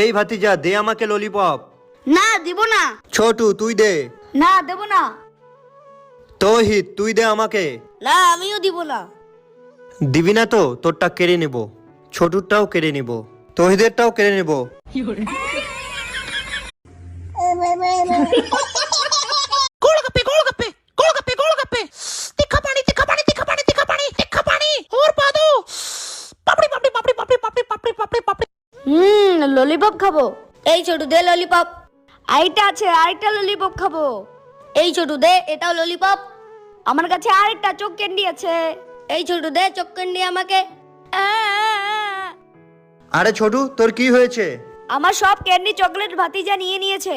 এই ভাতিজা দে আমাকে ললিপপ। না দিব না। ছোটু তুই দে। না দেব না। তৌহিদ তুই দে আমাকে। না আমিও দিব না। দিবি না তো তোরটা কেড়ে নেব, ছোটুরটাও কেড়ে নেব, তৌহিদেরটাও কেড়ে নেব। गोलगप्पे गोलगप्पे गोलगप्पे गोलगप्पे तीखा पानी तीखा पानी तीखा पानी तीखा पानी तीखा पानी और पा दो पापड़ी पापड़ी पापड़ी पापड़ी पापड़ी पापड़ी पापड़ी पापड़ी। ললিপপ খাবো। এই ছোটু দে ললিপপ। আরেকটা আছে, আরেকটা ললিপপ খাবো। এই ছোটু দে, এটাও ললিপপ। আমার কাছে আরেকটা চক ক্যান্ডি আছে। এই ছোটু দে চক ক্যান্ডি আমাকে। আরে ছোটু তোর কি হয়েছে? আমার সব ক্যান্ডি চকলেট ভাতিজা নিয়ে নিয়েছে।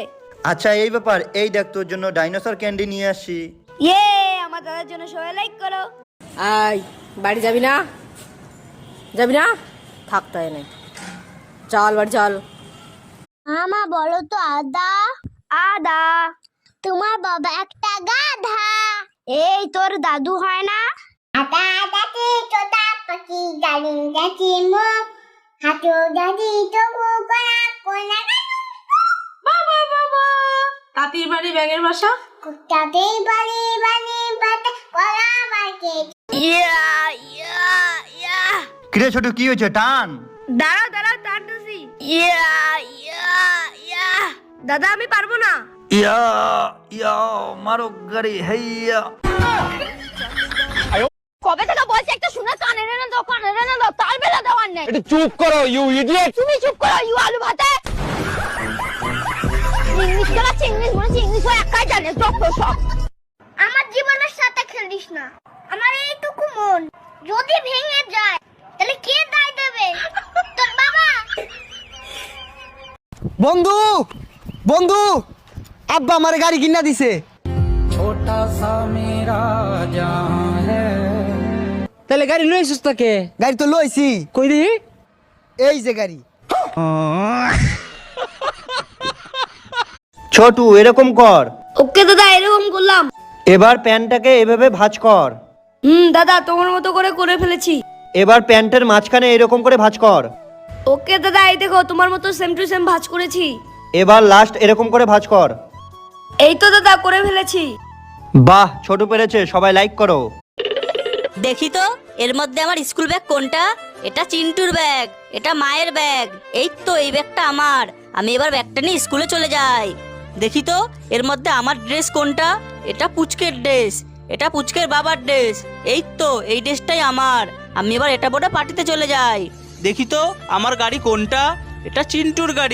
আচ্ছা এই ব্যাপার, এই দেখ তোর জন্য ডাইনোসর ক্যান্ডি নিয়ে আসছি। ইয়ে, আমার দাদার জন্য সবাই লাইক করো। আই বাড়ি যাবি না? যাবি না? থাকতে হয় না, চল বাড়ি চল। আমা বলো তো আদা আদা। তোমার বাবা একটা গাধা। এই তোর দাদু হয় না? আদা আদাতে ছোটা পাখি গাড়ি যাচ্ছে মুখ হাঁটু দাদি তবু করা কোনা বাবা বাবা তাঁতির বাড়ি ব্যাঙের বাসা। কুত্তাতেই বাড়ি বানি বাটা কলা বাড়কে ইয়া ইয়া ইয়া। কিরে ছোটু কি হয়েছে? টান। দাঁড়াও দাঁড়াও টানতেছি। ইয়া ইয়া ইয়া। দাদা আমি পারবো না। ইয়া ইয়া মারো গাড়ি হেইয়া। কবে থেকে বলছি একটা শুনে কানে রে দাও তাল বেলা দেওয়ার নেই। একটু চুপ করো ইউ ইডিয়েট। তুমি চুপ করো ইউ আলু ভাতে। ইংলিশ বলছে ইংলিশ হয় একাই জানে যত সব। আমার জীবনের সাথে খেলিস না। আমার এইটুকু মন যদি ভেঙে যায় তাহলে কে দায় দেবে? তোর বাবা। বন্ধু বন্ধু, আব্বা আমার গাড়ি কিনা দিছে। তাহলে গাড়ি লইছিস তাকে? গাড়ি তো লইছি। কই দি? এই যে গাড়ি। ছোটু এরকম কর। ওকে দাদা এরকম করলাম। এবার প্যান্টটাকে এভাবে ভাঁজ কর। দাদা তোমার মতো করে ফেলেছি। এবার প্যান্টের মাঝখানে এরকম করে ভাঁজ কর। ওকে দাদা এই দেখো তোমার মতো সেম টু সেম ভাঁজ করেছি। এবার লাস্ট এরকম করে ভাঁজ কর। এই তো দাদা করে ফেলেছি। বাহ ছোটু পেরেছে, সবাই লাইক করো। দেখি তো এর মধ্যে আমার স্কুল ব্যাগ কোনটা? এটা চিন্টুর ব্যাগ, এটা মায়ের ব্যাগ। এই তো এই ব্যাগটা আমার। আমি এবার ব্যাগটা নিয়ে স্কুলে চলে যাই। দেখি তো এর মধ্যে আমার ড্রেস কোনটা? এটা পুচকের ড্রেস, এটা পুচকের বাবার ড্রেস। এই তো এই ড্রেসটাই আমার। আমি এবার এটা পরে পার্টিতে চলে যাই। দেখি তো আমার গাড়ি কোনটা? এটা চিন্টুর গাড়ি।